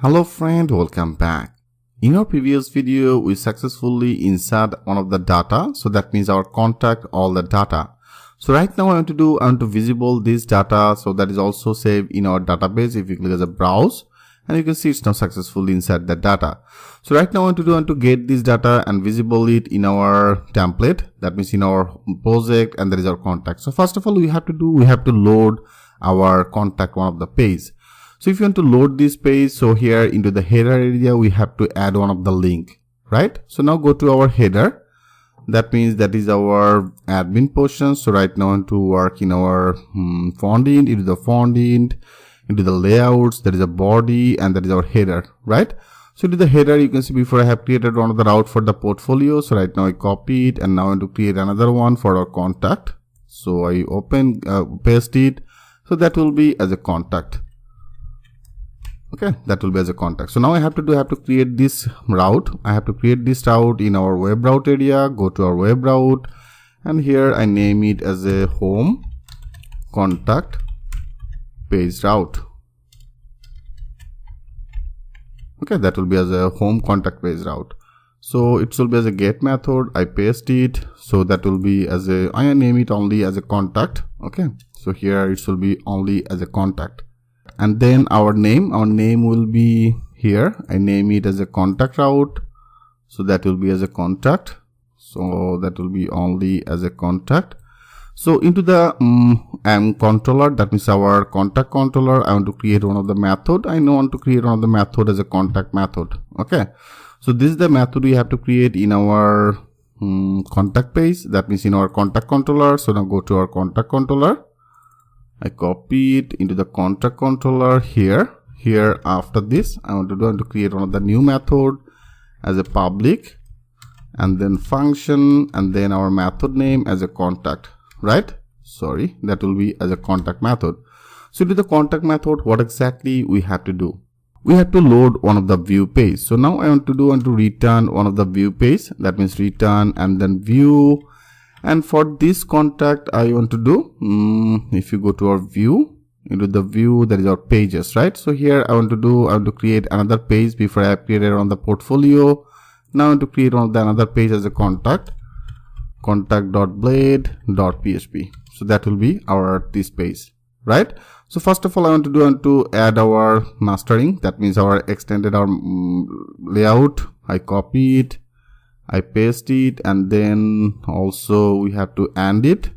Hello friend, welcome back. In our previous video, we successfully insert one of the data. So that means our contact all the data. So right now I want to visible this data. So that is also saved in our database. If you click as a browse, and you can see it's now successfully insert the data. So right now I want to get this data and visible it in our template. That means in our project, and that is our contact. So first of all, we have to load our contact one of the page. So if you want to load this page, so here into the header area, we have to add one of the link, right? So now go to our header. That means that is our admin portion. So right now I want to work in our font int, into the font int, into the layouts, that is a body, and that is our header, right? So into the header, you can see before I have created one of the route for the portfolio. So right now I copy it, and now I want to create another one for our contact. So I paste it. So that will be as a contact. Okay, that will be as a contact. So now I have to create this route. I have to create this route in our web route area. Go to our web route, and here I name it as a home contact page route. Okay, that will be as a home contact page route. So it will be as a get method. I paste it. So that will be as a, I name it only as a contact. Okay, so here it will be only as a contact. And then our name will be here. I name it as a contact route. So that will be as a contact. So that will be only as a contact. So into the controller, that means our contact controller, I want to create one of the method. I want to create one of the method as a contact method. Okay. So this is the method we have to create in our contact page. That means in our contact controller. So now go to our contact controller. I copy it into the contact controller here. Here after this, I want to create one of the new method as a public, and then function, and then our method name as a contact, right? Sorry, that will be as a contact method. So to the contact method, what exactly we have to do? We have to load one of the view page. So now I want to return one of the view page. That means return and then view. And for this contact, I want to do, if you go to our view, into the view, that is our pages, right? So here I want to create another page before I have created on the portfolio. Now I want to create another page as a contact.blade.php. So that will be this page, right? So first of all, I want to add our mastering. That means our extended our layout. I copy it. I paste it, and then also we have to end it.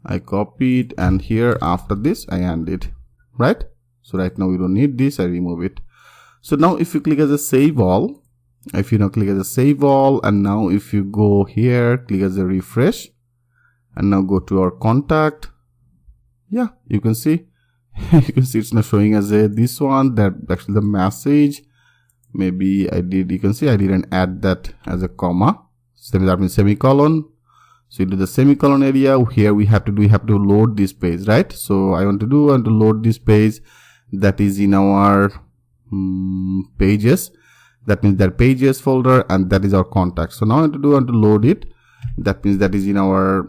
I copy it, and here after this I end it, right? So right now we don't need this, I remove it. So now if you click as a save all, and now if you go here, click as a refresh, and now go to our contact. Yeah, you can see it's not showing as this one, that actually the message. Maybe you can see I didn't add that as a comma. That means semicolon. So into the semicolon area, here we have to load this page, right? So I want to load this page that is in our pages. That means that pages folder, and that is our contact. So now I want to load it. That means that is in our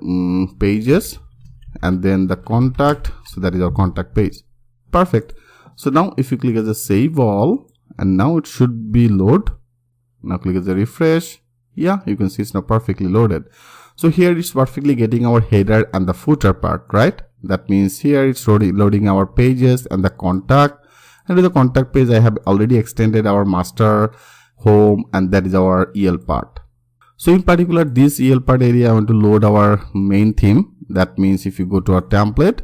pages, and then the contact. So that is our contact page. Perfect. So now if you click as a save all, and now it should be load. Now click as a refresh. Yeah, you can see it's now perfectly loaded. So here it's perfectly getting our header and the footer part, right? That means here it's loading our pages and the contact. And to the contact page, I have already extended our master, home, and that is our EL part. So in particular, this EL part area, I want to load our main theme. That means if you go to our template,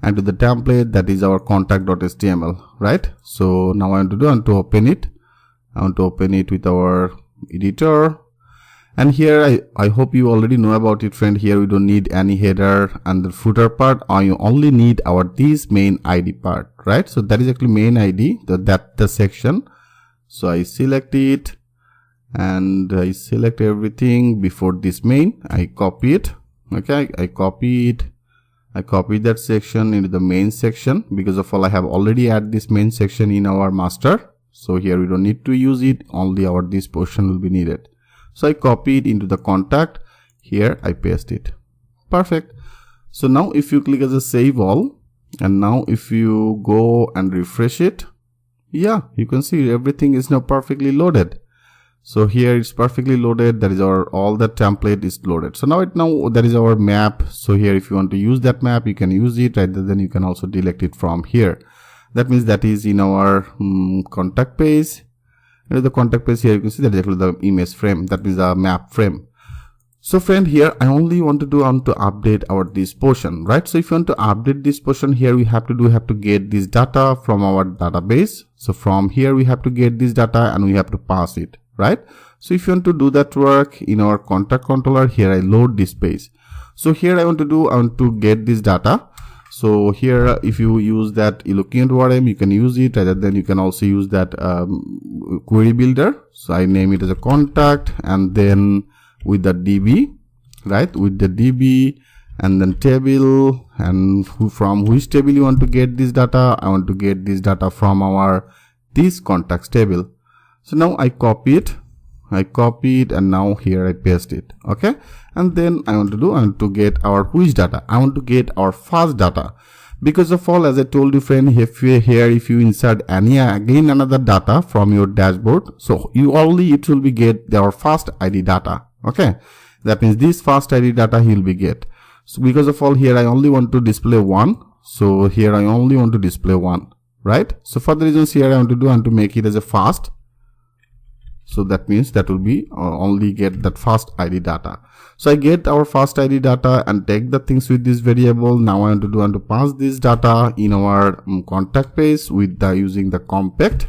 and to the template, that is our contact.html, right? So now I want to open it. I want to open it with our editor. And here I hope you already know about it, friend. Here we don't need any header and the footer part. You only need this main ID part, right? So that is actually main ID, the section. So I select it, and I select everything before this main. I copy it. Okay, I copy it. I copy that section into the main section. Because of all, I have already added this main section in our master. So here we don't need to use it. Only this portion will be needed. So I copy it into the contact. Here I paste it. Perfect. So now if you click as a save all, and now if you go and refresh it, Yeah, you can see everything is now perfectly loaded. So here it's perfectly loaded. That is our all the template is loaded. So now that is our map. So here if you want to use that map, you can use it. Rather than you can also delete it from here. That means that is in our contact page. And the contact page here you can see that is actually the image frame. That means the map frame. So friend, here I only want to update our this portion, right? So if you want to update this portion, here we have to get this data from our database. So from here we have to get this data and we have to pass it, right? So if you want to do that work in our contact controller, here I load this page. So here I want to get this data. So here if you use that eloquent ORM, you can use it. Rather than you can also use that query builder. So I name it as a contact, and then with the DB, right? With the DB and then table, and from which table you want to get this data. I want to get this data from our this contacts table. So now I copy it, and now here I paste it. Okay, and then I want to get our which data. I want to get our first data. Because of all, as I told you friend, if you insert another data from your dashboard, so it will be get our first ID data. Okay, that means this first ID data he will be get. So because of all, here I only want to display one. So here I only want to display one, right? So for the reasons here I want to make it as a first. So that means that will be only get that first ID data. So I get our first ID data and take the things with this variable. Now I want to pass this data in our contact page with using the compact.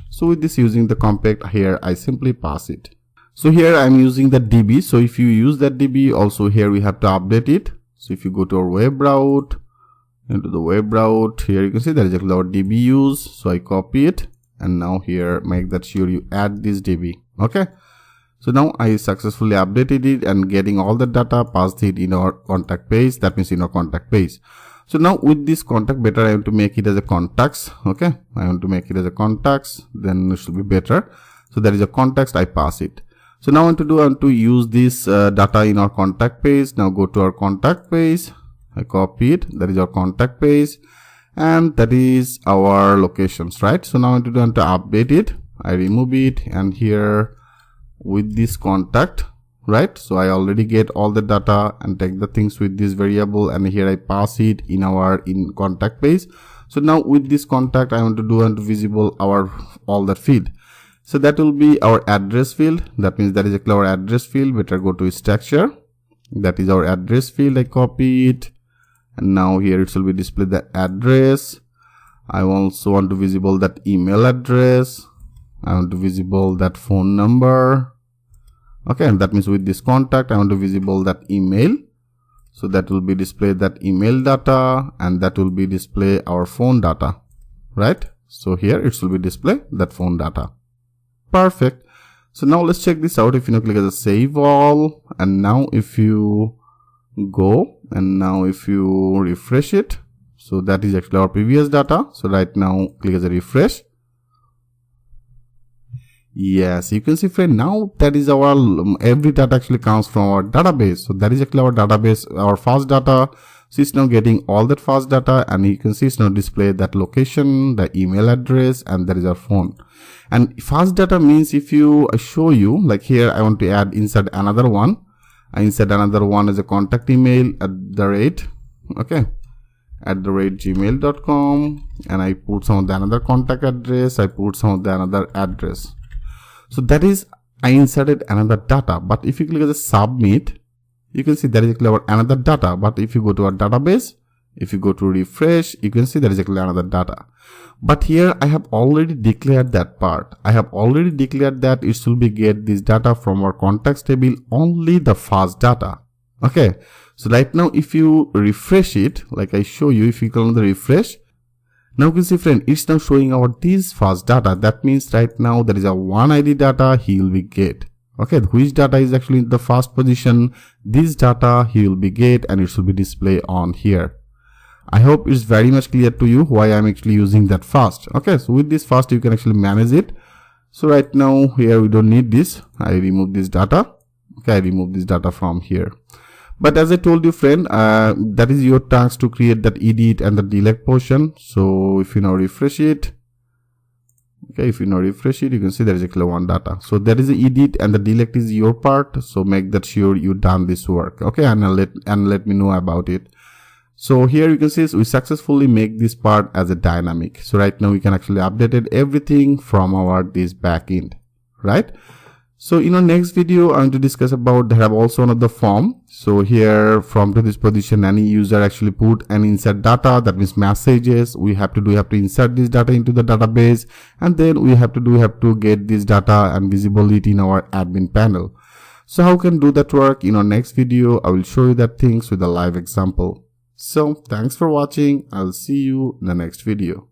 So with this using the compact, here I simply pass it. So here I'm using the DB. So if you use that DB, also here we have to update it. So if you go to our web route, into the web route, here you can see that is actually our DB use. So I copy it, and now here make that sure you add this DB. Okay. So now I successfully updated it and getting all the data, passed it in our contact page. That means in our contact page. So now with this contact, better I want to make it as a contacts. Okay. I want to make it as a contacts. Then it should be better. So that is a context. I pass it. So now I want to use this data in our contact page. Now go to our contact page. I copy it. That is our contact page, and that is our locations, right? So now I want to update it. I remove it, and here with this contact, right? So I already get all the data and take the things with this variable, and here I pass it in our contact page. So now with this contact, I want to visible our all that field. So that will be our address field. That means that is actually our address field. Better go to structure. That is our address field. I copy it, and now here it will be display the address. I also want to visible that email address. I want to visible that phone number. Okay, and that means with this contact, I want to visible that email. So that will be display that email data, and that will be display our phone data, right? So here it will be display that phone data. Perfect. So now let's check this out. If you click as a save all, and now if you go, and now if you refresh it, so that is actually our previous data. So right now click as a refresh. Yes, you can see friend, now that is our every data actually comes from our database. So that is actually our database, our first data. So it's now getting all that first data, and you can see it's now display that location, the email address, and that is our phone. And first data means if you show you, like here I want to insert another one. I insert another one as a contact email okay, @gmail.com, and I put some of the another contact address. I put some of the another address. So that is I inserted another data. But if you click as a submit, you can see that is actually our another data. But if you go to our database, if you go to refresh, you can see that is actually another data. But here I have already declared that part. I have already declared that it should be get this data from our contacts table, only the first data. Okay. So right now if you refresh it, like I show you, if you click on the refresh, now you can see friend, it's now showing our this first data. That means right now there is a one ID data he will be get. Okay, which data is actually in the first position, this data he will be get, and it should be display on here. I hope it's very much clear to you why I'm actually using that first. Okay, so with this first you can actually manage it. So right now here we don't need this. I remove this data. Okay, I remove this data from here. But as I told you friend, that is your task to create that edit and the delete portion. So if you now refresh it, Okay, if you now refresh it, you can see there is actually one data. So there is the edit and the delete is your part. So make that sure you done this work. Okay, and let me know about it. So here you can see we successfully make this part as a dynamic. So right now we can actually update everything from our this backend, right? So in our next video, I'm going to discuss about they have also another form. So here from to this position, any user actually put and insert data, that means messages. We have to insert this data into the database, and then we have to get this data and visibility in our admin panel. So how can do that work? In our next video, I will show you that things with a live example. So thanks for watching. I'll see you in the next video.